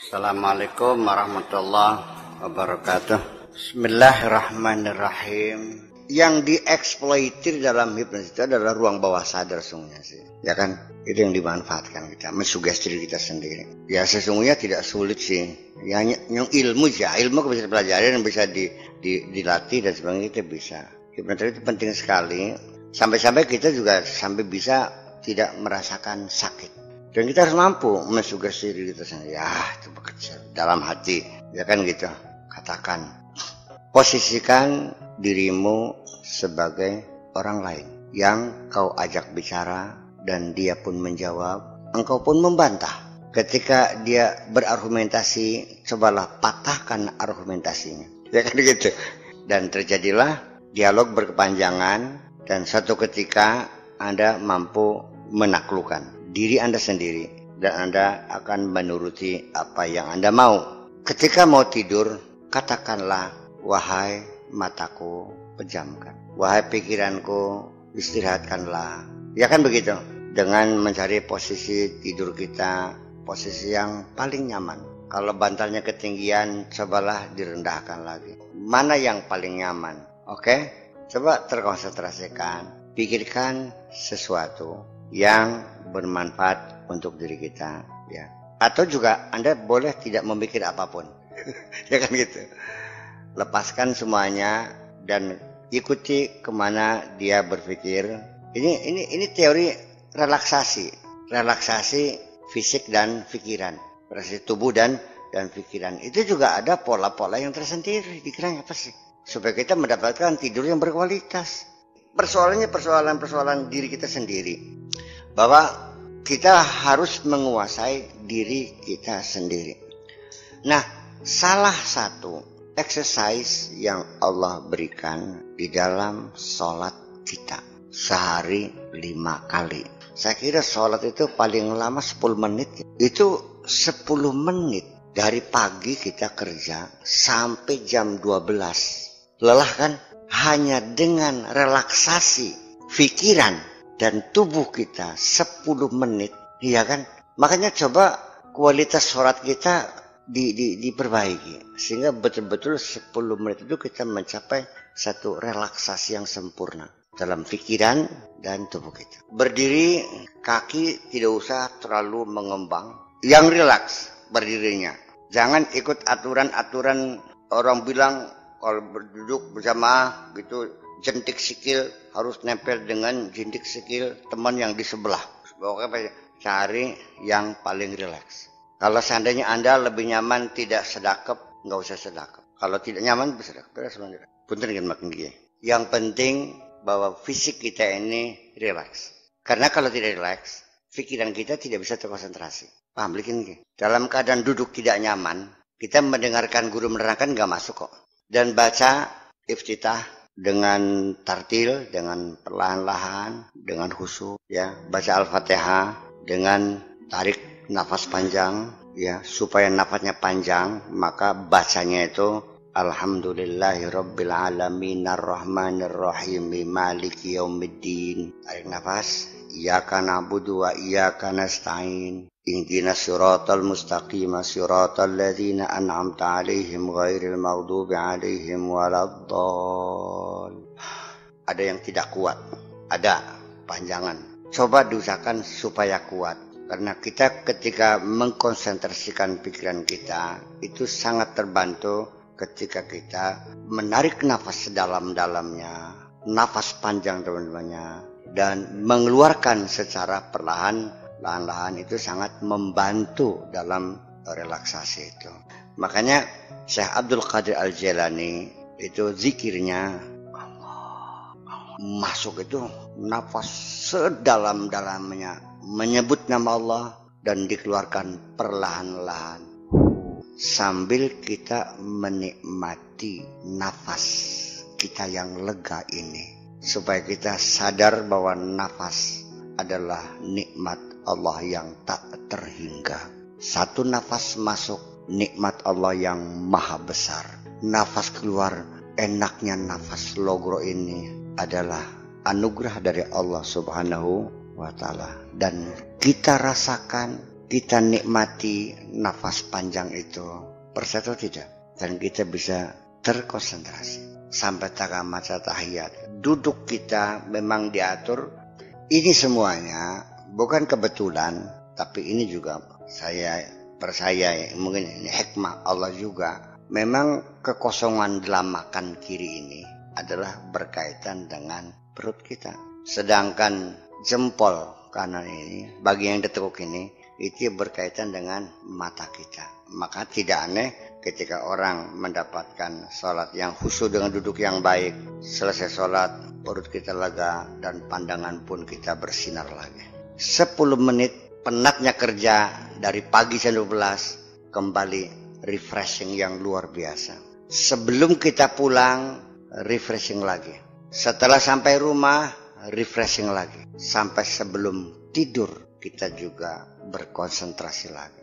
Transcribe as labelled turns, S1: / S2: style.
S1: Assalamualaikum warahmatullahi wabarakatuh. Bismillahirrahmanirrahim. Yang dieksploitir dalam hipnosis itu adalah ruang bawah sadar sesungguhnya sih. Ya kan? Itu yang dimanfaatkan kita, mensugesti diri kita sendiri. Ya sesungguhnya tidak sulit sih. Ya yang ilmu ya, ilmu bisa dipelajari dan bisa dilatih dan sebagainya kita bisa. Hipnotis itu penting sekali. Sampai-sampai kita juga sampai bisa tidak merasakan sakit. Dan kita harus mampu mensugesti diri kita sendiri. Ya, itu bekerja dalam hati. Ya kan gitu. Katakan. Posisikan dirimu sebagai orang lain yang kau ajak bicara dan dia pun menjawab. Engkau pun membantah. Ketika dia berargumentasi, cobalah patahkan argumentasinya. Ya kan gitu. Dan terjadilah dialog berkepanjangan dan suatu ketika Anda mampu menaklukkan diri Anda sendiri dan Anda akan menuruti apa yang Anda mau. Ketika mau tidur, katakanlah, wahai mataku, pejamkan. Wahai pikiranku, istirahatkanlah. Ya kan begitu. Dengan mencari posisi tidur kita, posisi yang paling nyaman. Kalau bantalnya ketinggian, cobalah direndahkan lagi. Mana yang paling nyaman? Oke? Coba terkonsentrasikan. Pikirkan sesuatu yang bermanfaat untuk diri kita, ya. Atau juga Anda boleh tidak memikir apapun. Ya kan gitu. Lepaskan semuanya dan ikuti kemana dia berpikir. Ini teori relaksasi fisik dan pikiran, relaksasi tubuh dan pikiran. Itu juga ada pola-pola yang tersendiri. Dikira apa sih? Supaya kita mendapatkan tidur yang berkualitas. Persoalannya persoalan diri kita sendiri. Bahwa kita harus menguasai diri kita sendiri. Nah, salah satu exercise yang Allah berikan di dalam sholat kita sehari 5 kali. Saya kira sholat itu paling lama 10 menit. Itu 10 menit dari pagi kita kerja sampai jam 12. Lelah kan? Hanya dengan relaksasi pikiran dan tubuh kita 10 menit, iya kan? Makanya coba kualitas sholat kita diperbaiki. Sehingga betul-betul 10 menit itu kita mencapai satu relaksasi yang sempurna dalam pikiran dan tubuh kita. Berdiri, kaki tidak usah terlalu mengembang. Yang rilaks berdirinya. Jangan ikut aturan-aturan orang bilang kalau berduduk berjamaah gitu. Jentik sikil harus nempel dengan jentik sikil teman yang di sebelah. Pokoknya cari yang paling rileks. Kalau seandainya Anda lebih nyaman tidak sedakep, nggak usah sedakep. Kalau tidak nyaman bisa sedakep. Punten kan makin gini. Yang penting bahwa fisik kita ini rileks. Karena kalau tidak rileks, pikiran kita tidak bisa terkonsentrasi. Paham bikin gini? Dalam keadaan duduk tidak nyaman, kita mendengarkan guru menerangkan nggak masuk kok. Dan baca iftitah dengan tartil, dengan perlahan-lahan, dengan khusyuk, ya, baca Al-Fatihah dengan tarik nafas panjang, ya, supaya nafasnya panjang, maka bacanya itu Alhamdulillahirabbil alamin arrahmanir rahim maliki yaumiddin. Tarik nafas, iyyaka na'budu wa iyyaka nasta'in. Ihdinas siratal mustaqim siratal ladzina an'amta 'alaihim ghairil maghdubi 'alaihim waladdallin. Ada yang tidak kuat, ada panjangan. Coba diusahakan supaya kuat. Karena kita ketika mengkonsentrasikan pikiran kita itu sangat terbantu ketika kita menarik nafas sedalam-dalamnya, nafas panjang teman-temannya, dan mengeluarkan secara perlahan itu sangat membantu dalam relaksasi itu. Makanya Syekh Abdul Qadir Al-Jailani itu zikirnya masuk itu nafas sedalam-dalamnya, menyebut nama Allah dan dikeluarkan perlahan-lahan sambil kita menikmati nafas kita yang lega ini, supaya kita sadar bahwa nafas adalah nikmat Allah yang tak terhingga. Satu nafas masuk, nikmat Allah yang maha besar. Nafas keluar, enaknya nafas logro ini adalah anugerah dari Allah Subhanahu wa Ta'ala. Dan kita rasakan kita nikmati nafas panjang itu, percaya atau tidak, dan kita bisa terkonsentrasi sampai takamaca tahiyat. Duduk kita memang diatur. Ini semuanya bukan kebetulan, tapi ini juga saya percaya mungkin ini hikmah Allah juga. Memang kekosongan dalam makan kiri ini adalah berkaitan dengan perut kita. Sedangkan jempol kanan ini, bagi yang ditekuk ini, itu berkaitan dengan mata kita. Maka tidak aneh ketika orang mendapatkan sholat yang khusyuk dengan duduk yang baik, selesai sholat, perut kita lega dan pandangan pun kita bersinar lagi. 10 menit penatnya kerja dari pagi jam 12, kembali refreshing yang luar biasa. Sebelum kita pulang, refreshing lagi. Setelah sampai rumah, refreshing lagi. Sampai sebelum tidur, kita juga berkonsentrasi lagi.